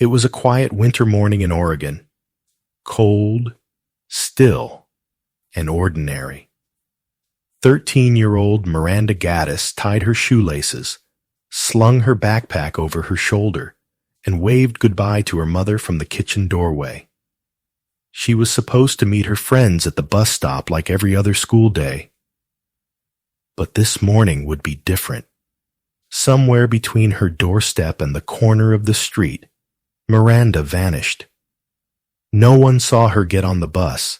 It was a quiet winter morning in Oregon. Cold, still, and ordinary. 13-year-old Miranda Gaddis tied her shoelaces, slung her backpack over her shoulder, and waved goodbye to her mother from the kitchen doorway. She was supposed to meet her friends at the bus stop like every other school day. But this morning would be different. Somewhere between her doorstep and the corner of the street, Miranda vanished. No one saw her get on the bus.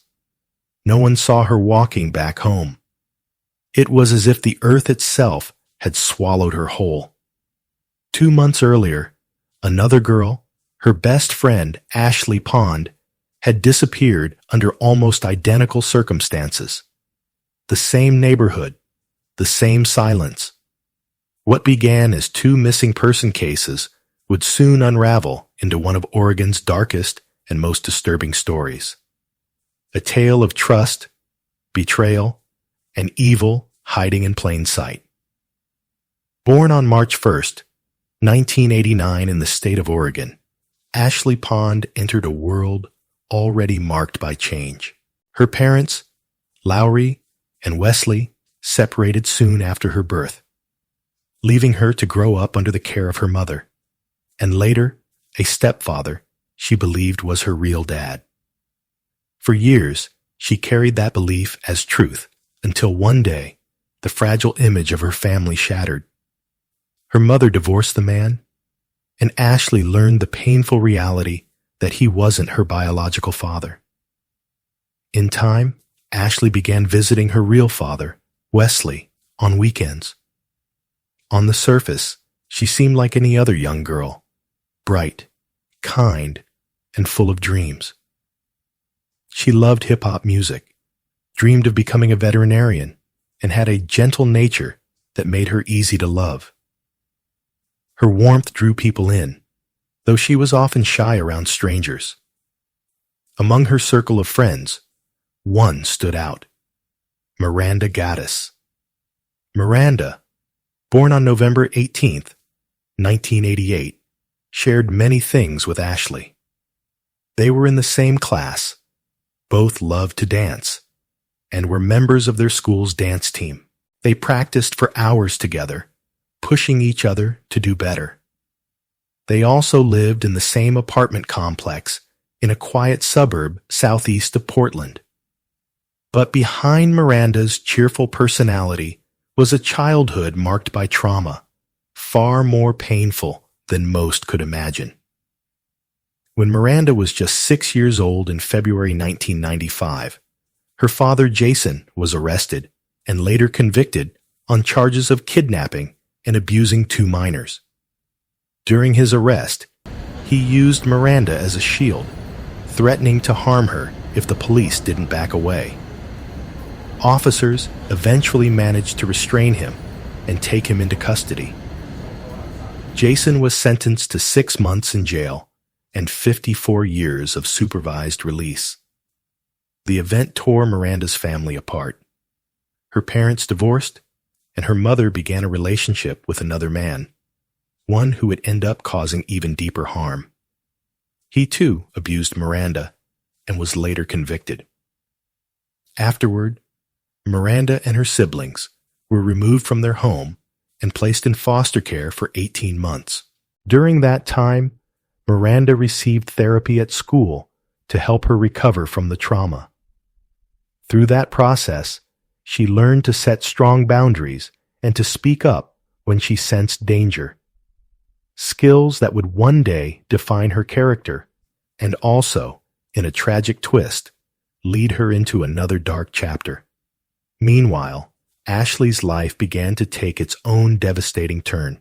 No one saw her walking back home. It was as if the earth itself had swallowed her whole. 2 months earlier, another girl, her best friend, Ashley Pond, had disappeared under almost identical circumstances. The same neighborhood, the same silence. What began as 2 missing person cases would soon unravel into one of Oregon's darkest and most disturbing stories. A tale of trust, betrayal, and evil hiding in plain sight. Born on March 1st, 1989 in the state of Oregon, Ashley Pond entered a world already marked by change. Her parents, Lowry and Wesley, separated soon after her birth, leaving her to grow up under the care of her mother, and later, a stepfather she believed was her real dad. For years, she carried that belief as truth until one day, the fragile image of her family shattered. Her mother divorced the man, and Ashley learned the painful reality that he wasn't her biological father. In time, Ashley began visiting her real father, Wesley, on weekends. On the surface, she seemed like any other young girl, bright, kind, and full of dreams. She loved hip-hop music, dreamed of becoming a veterinarian, and had a gentle nature that made her easy to love. Her warmth drew people in, though she was often shy around strangers. Among her circle of friends, one stood out: Miranda Gaddis. Miranda, born on November 18th, 1988, shared many things with Ashley. They were in the same class, both loved to dance, and were members of their school's dance team. They practiced for hours together, pushing each other to do better. They also lived in the same apartment complex in a quiet suburb southeast of Portland. But behind Miranda's cheerful personality was a childhood marked by trauma, far more painful than most could imagine. When Miranda was just 6 years old in February 1995, her father Jason was arrested and later convicted on charges of kidnapping and abusing 2 minors. During his arrest, he used Miranda as a shield, threatening to harm her if the police didn't back away. Officers eventually managed to restrain him and take him into custody. Jason was sentenced to 6 months in jail and 54 years of supervised release. The event tore Miranda's family apart. Her parents divorced, and her mother began a relationship with another man, one who would end up causing even deeper harm. He too abused Miranda and was later convicted. Afterward, Miranda and her siblings were removed from their home and placed in foster care for 18 months. During that time, Miranda received therapy at school to help her recover from the trauma. Through that process, she learned to set strong boundaries and to speak up when she sensed danger. Skills that would one day define her character and also, in a tragic twist, lead her into another dark chapter. Meanwhile, Ashley's life began to take its own devastating turn.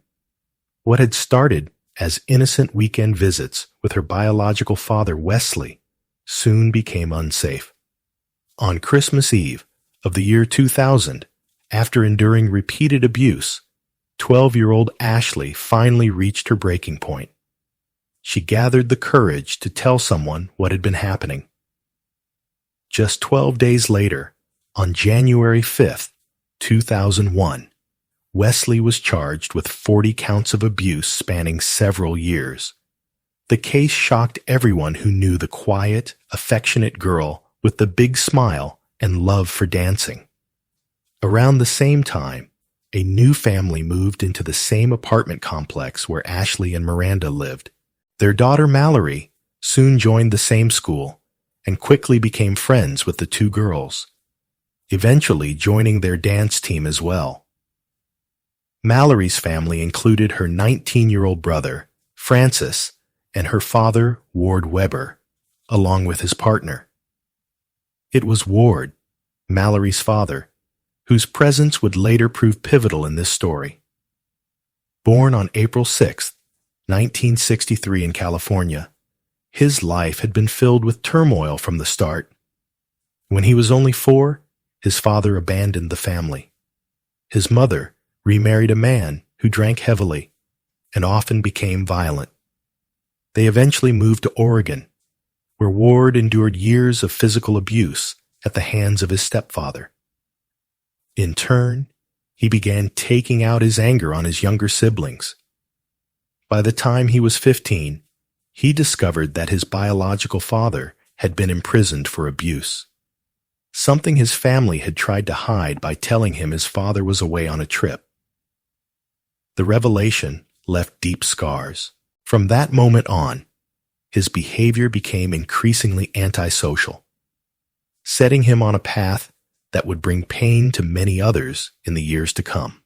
What had started as innocent weekend visits with her biological father, Wesley, soon became unsafe. On Christmas Eve of the year 2000, after enduring repeated abuse, 12-year-old Ashley finally reached her breaking point. She gathered the courage to tell someone what had been happening. Just 12 days later, on January 5th, 2001, Wesley was charged with 40 counts of abuse spanning several years. The case shocked everyone who knew the quiet, affectionate girl with the big smile and love for dancing. Around the same time, a new family moved into the same apartment complex where Ashley and Miranda lived. Their daughter Mallory soon joined the same school and quickly became friends with the two girls, eventually joining their dance team as well. Mallory's family included her 19-year-old brother, Francis, and her father, Ward Weber, along with his partner. It was Ward, Mallory's father, whose presence would later prove pivotal in this story. Born on April 6, 1963 in California, his life had been filled with turmoil from the start. When he was only 4, his father abandoned the family. His mother remarried a man who drank heavily and often became violent. They eventually moved to Oregon, where Ward endured years of physical abuse at the hands of his stepfather. In turn, he began taking out his anger on his younger siblings. By the time he was 15, he discovered that his biological father had been imprisoned for abuse, something his family had tried to hide by telling him his father was away on a trip. The revelation left deep scars. From that moment on, his behavior became increasingly antisocial, setting him on a path that would bring pain to many others in the years to come.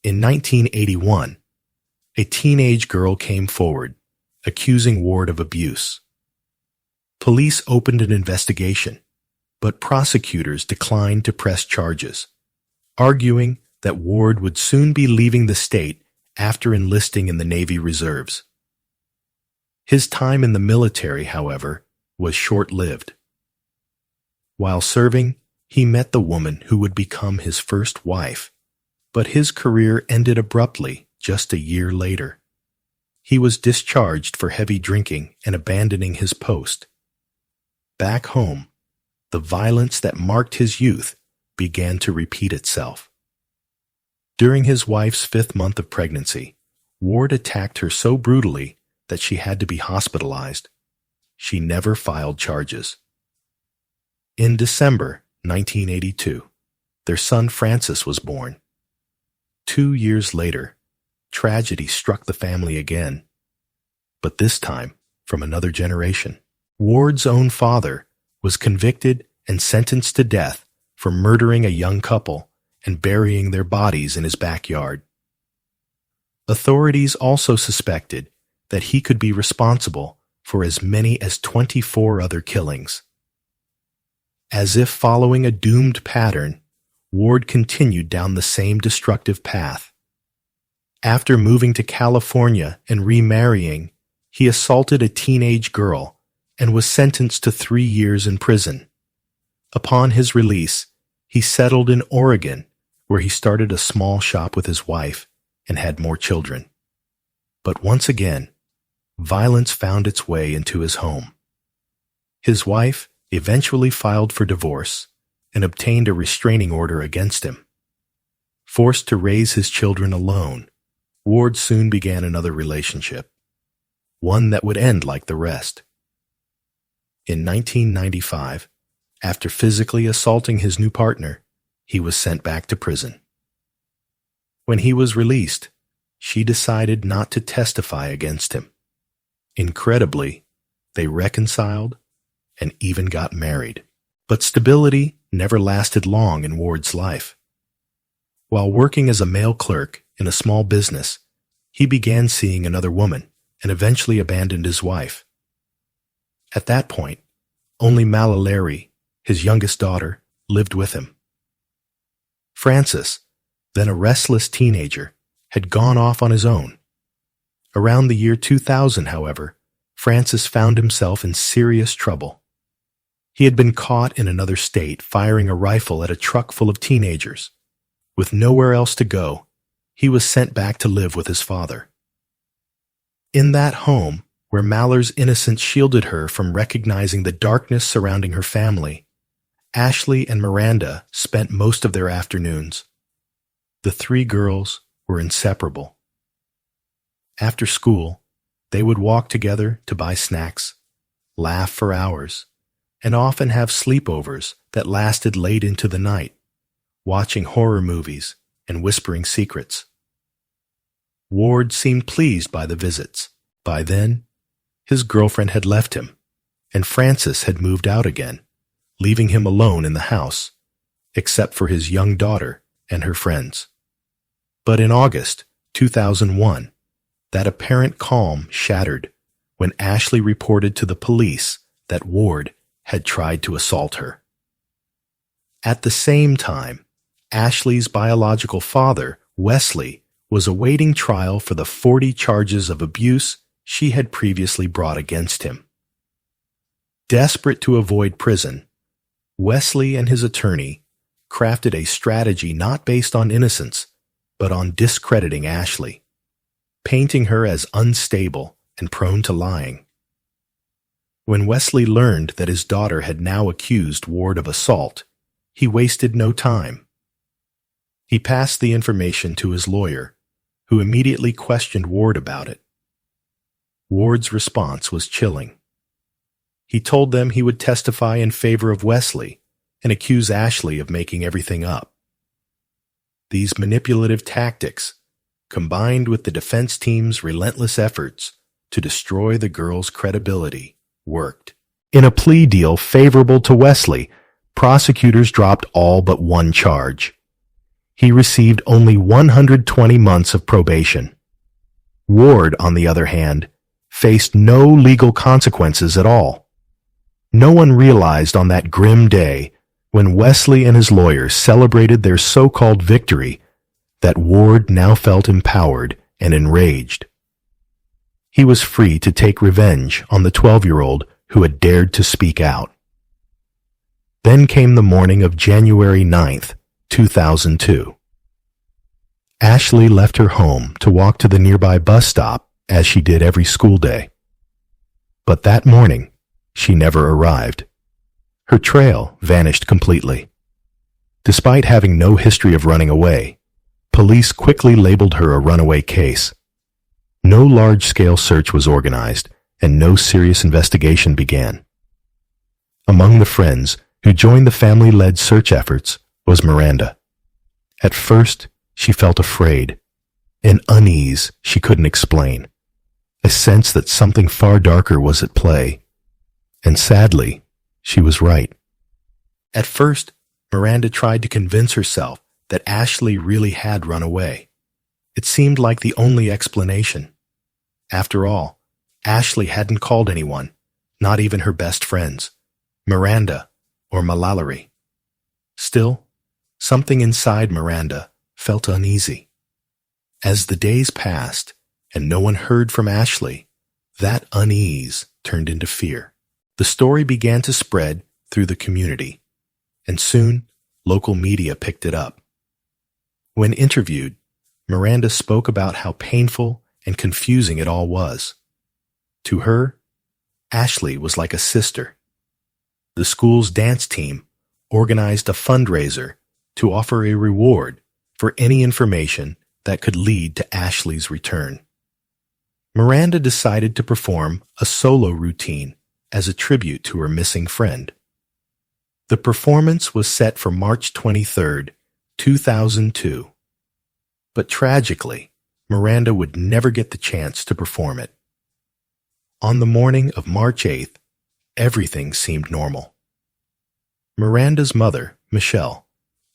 In 1981, a teenage girl came forward, accusing Ward of abuse. Police opened an investigation, but prosecutors declined to press charges, arguing that Ward would soon be leaving the state after enlisting in the Navy Reserves. His time in the military, however, was short-lived. While serving, he met the woman who would become his first wife, but his career ended abruptly just a year later. He was discharged for heavy drinking and abandoning his post. Back home, the violence that marked his youth began to repeat itself. During his wife's 5th month of pregnancy, Ward attacked her so brutally that she had to be hospitalized. She never filed charges. In December 1982, their son Francis was born. 2 years later, tragedy struck the family again, but this time from another generation. Ward's own father was convicted and sentenced to death for murdering a young couple and burying their bodies in his backyard. Authorities also suspected that he could be responsible for as many as 24 other killings. As if following a doomed pattern, Ward continued down the same destructive path. After moving to California and remarrying, he assaulted a teenage girl and was sentenced to 3 years in prison. Upon his release, he settled in Oregon, where he started a small shop with his wife and had more children. But once again, violence found its way into his home. His wife eventually filed for divorce and obtained a restraining order against him. Forced to raise his children alone, Ward soon began another relationship, one that would end like the rest. In 1995, after physically assaulting his new partner, he was sent back to prison. When he was released, she decided not to testify against him. Incredibly, they reconciled and even got married. But stability never lasted long in Ward's life. While working as a mail clerk in a small business, he began seeing another woman and eventually abandoned his wife. At that point, only Mallory, his youngest daughter, lived with him. Francis, then a restless teenager, had gone off on his own. Around the year 2000, however, Francis found himself in serious trouble. He had been caught in another state firing a rifle at a truck full of teenagers. With nowhere else to go, he was sent back to live with his father. In that home, where Mallory's innocence shielded her from recognizing the darkness surrounding her family, Ashley and Miranda spent most of their afternoons. The 3 girls were inseparable. After school, They would walk together to buy snacks, laugh for hours, and often have sleepovers that lasted late into the night, watching horror movies and whispering secrets. Ward seemed pleased by the visits. By then, his girlfriend had left him, and Frances had moved out again, leaving him alone in the house, except for his young daughter and her friends. But in August 2001, that apparent calm shattered when Ashley reported to the police that Ward had tried to assault her. At the same time, Ashley's biological father, Wesley, was awaiting trial for the 40 charges of abuse she had previously brought against him. Desperate to avoid prison, Wesley and his attorney crafted a strategy not based on innocence, but on discrediting Ashley, painting her as unstable and prone to lying. When Wesley learned that his daughter had now accused Ward of assault, he wasted no time. He passed the information to his lawyer, who immediately questioned Ward about it. Ward's response was chilling. He told them he would testify in favor of Wesley and accuse Ashley of making everything up. These manipulative tactics, combined with the defense team's relentless efforts to destroy the girl's credibility, worked. In a plea deal favorable to Wesley, prosecutors dropped all but one charge. He received only 120 months of probation. Ward, on the other hand, faced no legal consequences at all. No one realized on that grim day, when Wesley and his lawyers celebrated their so-called victory, that Ward now felt empowered and enraged. He was free to take revenge on the 12-year-old who had dared to speak out. Then came the morning of January 9th, 2002. Ashley left her home to walk to the nearby bus stop as she did every school day. But that morning, she never arrived. Her trail vanished completely. Despite having no history of running away, police quickly labeled her a runaway case. No large-scale search was organized, and no serious investigation began. Among the friends who joined the family-led search efforts was Miranda. At first, she felt afraid, an unease she couldn't explain, a sense that something far darker was at play. And sadly, she was right. At first, Miranda tried to convince herself that Ashley really had run away. It seemed like the only explanation. After all, Ashley hadn't called anyone, not even her best friends, Miranda or Mallory. Still, something inside Miranda felt uneasy. As the days passed and no one heard from Ashley, that unease turned into fear. The story began to spread through the community, and soon local media picked it up. When interviewed, Miranda spoke about how painful and confusing it all was. To her, Ashley was like a sister. The school's dance team organized a fundraiser to offer a reward for any information that could lead to Ashley's return. Miranda decided to perform a solo routine as a tribute to her missing friend. The performance was set for March 23, 2002. But tragically, Miranda would never get the chance to perform it. On the morning of March 8th, everything seemed normal. Miranda's mother, Michelle,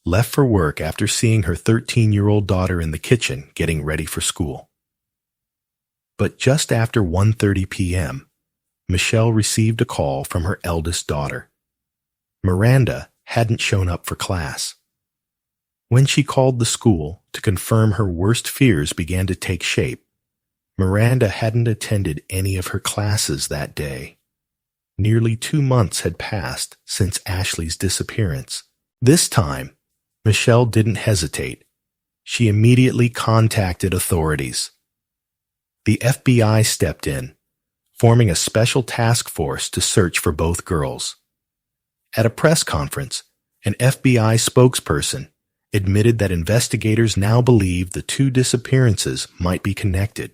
left for work after seeing her 13-year-old daughter in the kitchen getting ready for school. But just after 1:30 p.m., Michelle received a call from her eldest daughter. Miranda hadn't shown up for class. When she called the school to confirm her worst fears began to take shape, Miranda hadn't attended any of her classes that day. Nearly 2 months had passed since Ashley's disappearance. This time, Michelle didn't hesitate. She immediately contacted authorities. The FBI stepped in, forming a special task force to search for both girls. At a press conference, an FBI spokesperson admitted that investigators now believe the two disappearances might be connected.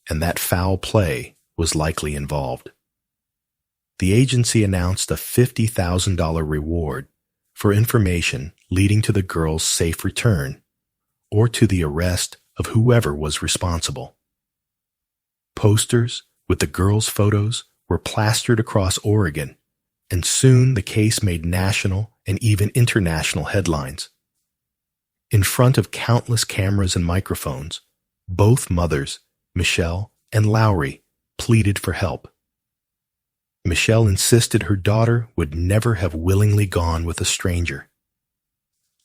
and that foul play was likely involved. The agency announced a $50,000 reward for information leading to the girl's safe return or to the arrest of whoever was responsible. Posters with the girl's photos were plastered across Oregon, and soon the case made national and even international headlines. In front of countless cameras and microphones, both mothers, Michelle and Lowry, pleaded for help. Michelle insisted her daughter would never have willingly gone with a stranger.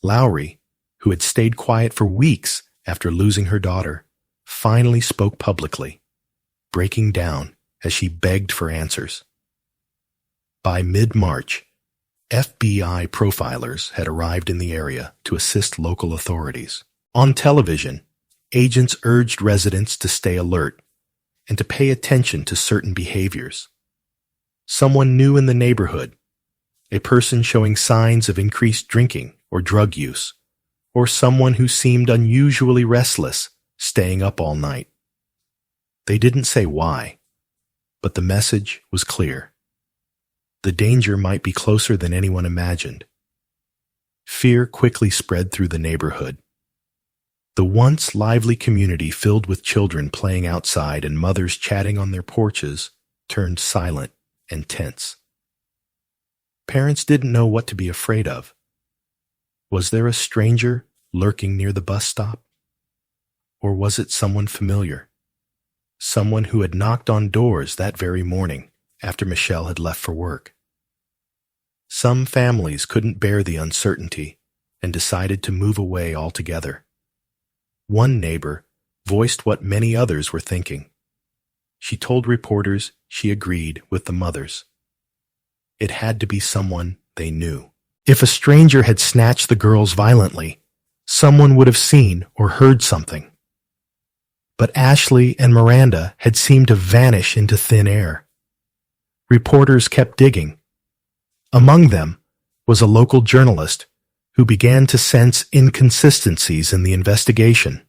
Lowry, who had stayed quiet for weeks after losing her daughter, finally spoke publicly, breaking down as she begged for answers. By mid-March, FBI profilers had arrived in the area to assist local authorities. On television, agents urged residents to stay alert and to pay attention to certain behaviors. Someone new in the neighborhood, a person showing signs of increased drinking or drug use, or someone who seemed unusually restless, staying up all night. They didn't say why, but the message was clear. The danger might be closer than anyone imagined. Fear quickly spread through the neighborhood. The once lively community filled with children playing outside and mothers chatting on their porches turned silent and tense. Parents didn't know what to be afraid of. Was there a stranger lurking near the bus stop? Or was it someone familiar? Someone who had knocked on doors that very morning after Michelle had left for work. Some families couldn't bear the uncertainty and decided to move away altogether. One neighbor voiced what many others were thinking. She told reporters she agreed with the mothers. It had to be someone they knew. If a stranger had snatched the girls violently, someone would have seen or heard something. But Ashley and Miranda had seemed to vanish into thin air. Reporters kept digging. Among them was a local journalist who began to sense inconsistencies in the investigation.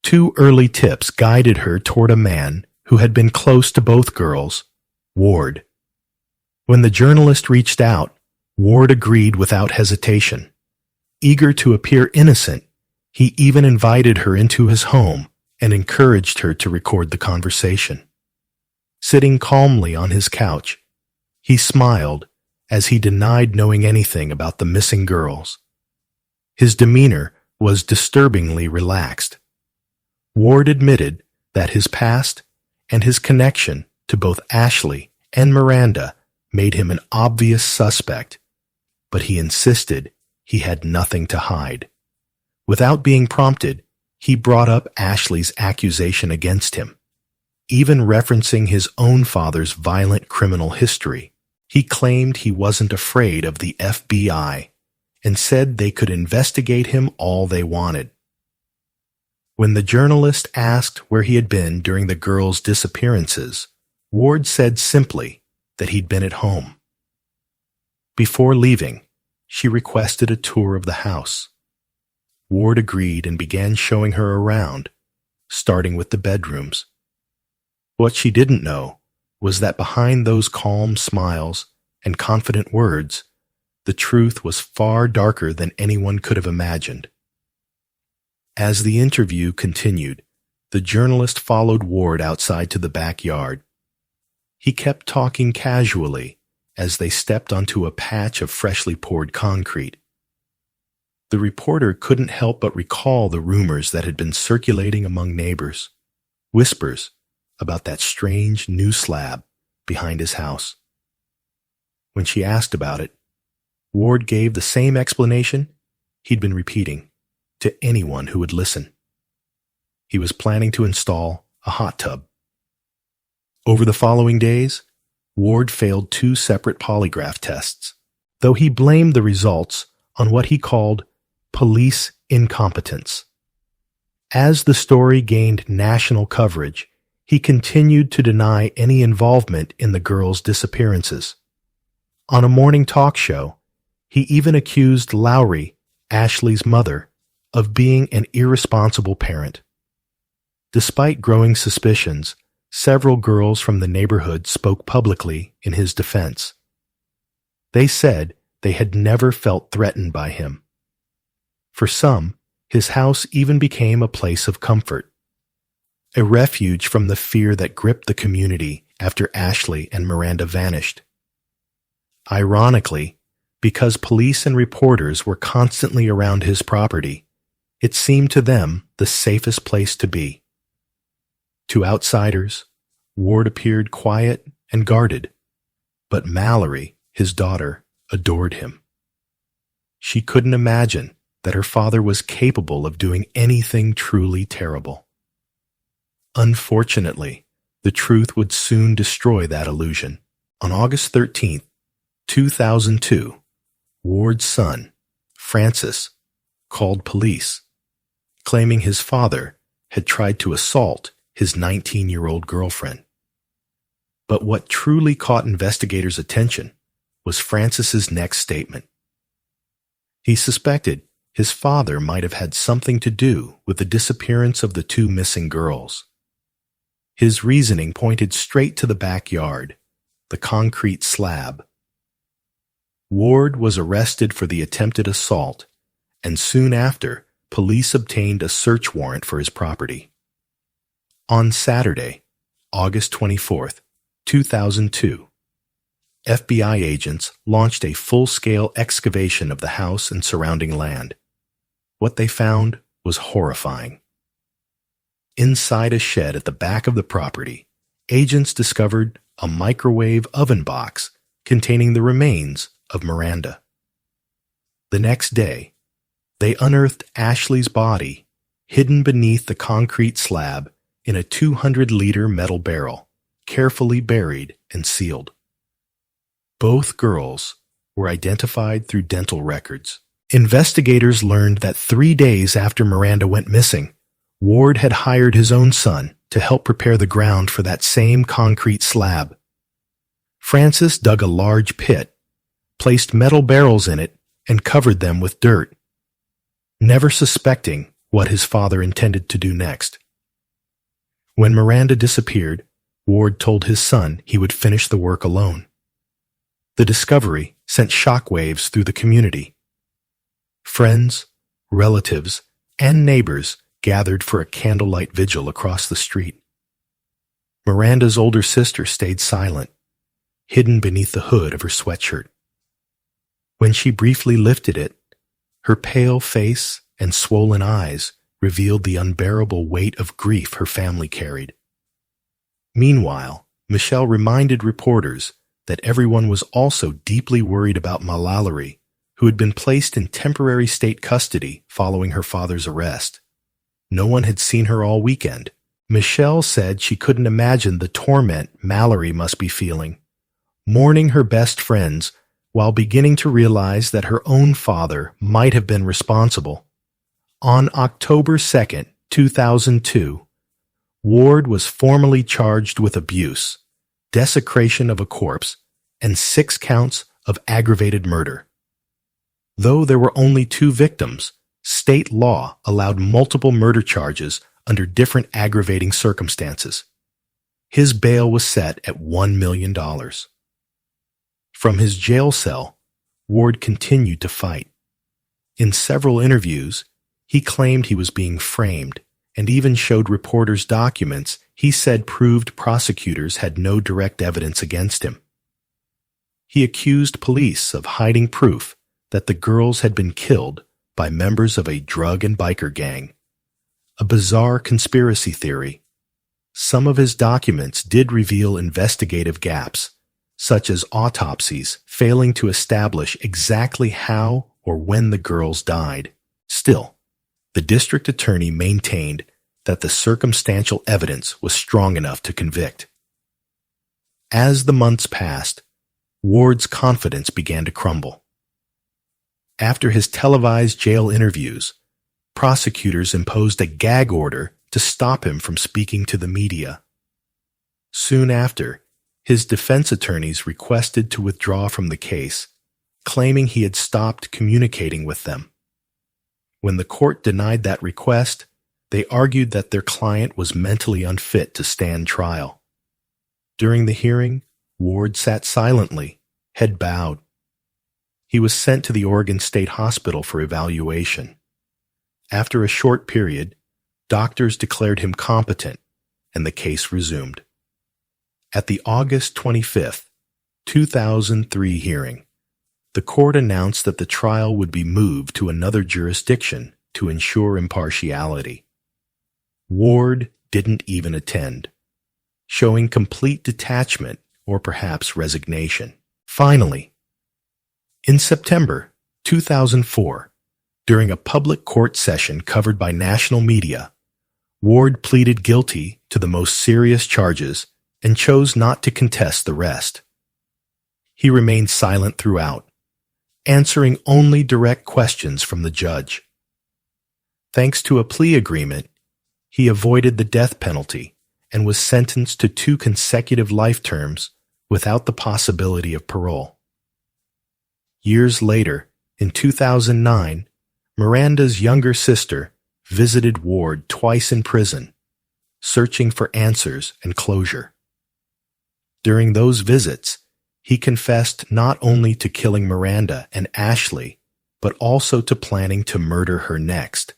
2 early tips guided her toward a man who had been close to both girls, Ward. When the journalist reached out, Ward agreed without hesitation. Eager to appear innocent, he even invited her into his home and encouraged her to record the conversation. Sitting calmly on his couch, he smiled as he denied knowing anything about the missing girls. His demeanor was disturbingly relaxed. Ward admitted that his past and his connection to both Ashley and Miranda made him an obvious suspect, but he insisted he had nothing to hide. Without being prompted, he brought up Ashley's accusation against him. Even referencing his own father's violent criminal history, he claimed he wasn't afraid of the FBI and said they could investigate him all they wanted. When the journalist asked where he had been during the girls' disappearances, Ward said simply that he'd been at home. Before leaving, she requested a tour of the house. Ward agreed and began showing her around, starting with the bedrooms. What she didn't know was that behind those calm smiles and confident words, the truth was far darker than anyone could have imagined. As the interview continued, the journalist followed Ward outside to the backyard. He kept talking casually as they stepped onto a patch of freshly poured concrete. The reporter couldn't help but recall the rumors that had been circulating among neighbors, whispers about that strange new slab behind his house. When she asked about it, Ward gave the same explanation he'd been repeating to anyone who would listen. He was planning to install a hot tub. Over the following days, Ward failed 2 separate polygraph tests, though he blamed the results on what he called police incompetence. As the story gained national coverage, he continued to deny any involvement in the girls' disappearances. On a morning talk show, he even accused Lowry, Ashley's mother, of being an irresponsible parent. Despite growing suspicions, several girls from the neighborhood spoke publicly in his defense. They said they had never felt threatened by him. For some, his house even became a place of comfort, a refuge from the fear that gripped the community after Ashley and Miranda vanished. Ironically, because police and reporters were constantly around his property, it seemed to them the safest place to be. To outsiders, Ward appeared quiet and guarded, but Mallory, his daughter, adored him. She couldn't imagine that her father was capable of doing anything truly terrible. Unfortunately, the truth would soon destroy that illusion. On August 13th, 2002, Ward's son, Francis, called police, claiming his father had tried to assault his 19-year-old girlfriend. But what truly caught investigators' attention was Francis's next statement. He suspected his father might have had something to do with the disappearance of the two missing girls. His reasoning pointed straight to the backyard, the concrete slab. Ward was arrested for the attempted assault, and soon after, police obtained a search warrant for his property. On Saturday, August 24th, 2002, FBI agents launched a full-scale excavation of the house and surrounding land. What they found was horrifying. Inside a shed at the back of the property, agents discovered a microwave oven box containing the remains of Miranda. The next day, they unearthed Ashley's body hidden beneath the concrete slab in a 200-liter metal barrel, carefully buried and sealed. Both girls were identified through dental records. Investigators learned that 3 days after Miranda went missing, Ward had hired his own son to help prepare the ground for that same concrete slab. Francis dug a large pit, placed metal barrels in it, and covered them with dirt, never suspecting what his father intended to do next. When Miranda disappeared, Ward told his son he would finish the work alone. The discovery sent shockwaves through the community. Friends, relatives, and neighbors gathered for a candlelight vigil across the street. Miranda's older sister stayed silent, hidden beneath the hood of her sweatshirt. When she briefly lifted it, her pale face and swollen eyes revealed the unbearable weight of grief her family carried. Meanwhile, Michelle reminded reporters that everyone was also deeply worried about Mallory, who had been placed in temporary state custody following her father's arrest. No one had seen her all weekend. Michelle said she couldn't imagine the torment Mallory must be feeling, mourning her best friends while beginning to realize that her own father might have been responsible. On October 2nd, 2002, Ward was formally charged with abuse, desecration of a corpse, and 6 counts of aggravated murder. Though there were only 2 victims, state law allowed multiple murder charges under different aggravating circumstances. His bail was set at $1 million. From his jail cell, Ward continued to fight. In several interviews, he claimed he was being framed and even showed reporters documents he said proved prosecutors had no direct evidence against him. He accused police of hiding proof that the girls had been killed by members of a drug and biker gang, a bizarre conspiracy theory. Some of his documents did reveal investigative gaps, such as autopsies failing to establish exactly how or when the girls died. Still, the district attorney maintained that the circumstantial evidence was strong enough to convict. As the months passed, Ward's confidence began to crumble. After his televised jail interviews, prosecutors imposed a gag order to stop him from speaking to the media. Soon after, his defense attorneys requested to withdraw from the case, claiming he had stopped communicating with them. When the court denied that request, They argued that their client was mentally unfit to stand trial. During the hearing, Ward sat silently, head bowed. He was sent to the Oregon State Hospital for evaluation. After a short period, doctors declared him competent, and the case resumed. At the August 25, 2003 hearing, the court announced that the trial would be moved to another jurisdiction to ensure impartiality. Ward didn't even attend, showing complete detachment or perhaps resignation. Finally, in September 2004, during a public court session covered by national media, Ward pleaded guilty to the most serious charges and chose not to contest the rest. He remained silent throughout, answering only direct questions from the judge. Thanks to a plea agreement, he avoided the death penalty and was sentenced to 2 consecutive life terms without the possibility of parole. Years later, in 2009, Miranda's younger sister visited Ward twice in prison, searching for answers and closure. During those visits, he confessed not only to killing Miranda and Ashley, but also to planning to murder her next.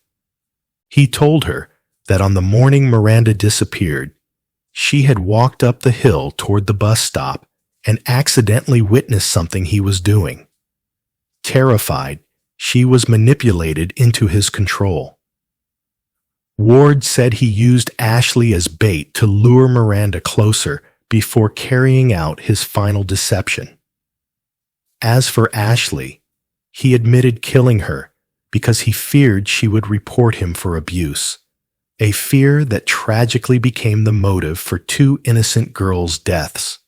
He told her that on the morning Miranda disappeared, she had walked up the hill toward the bus stop and accidentally witnessed something he was doing. Terrified, she was manipulated into his control. Ward said he used Ashley as bait to lure Miranda closer before carrying out his final deception. As for Ashley, he admitted killing her because he feared she would report him for abuse, a fear that tragically became the motive for 2 innocent girls' deaths.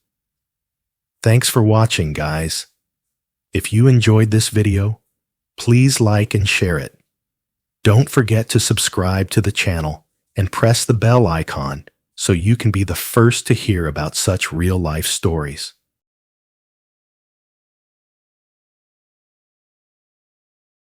Thanks for watching, guys. If you enjoyed this video, please like and share it. Don't forget to subscribe to the channel and press the bell icon so you can be the first to hear about such real-life stories.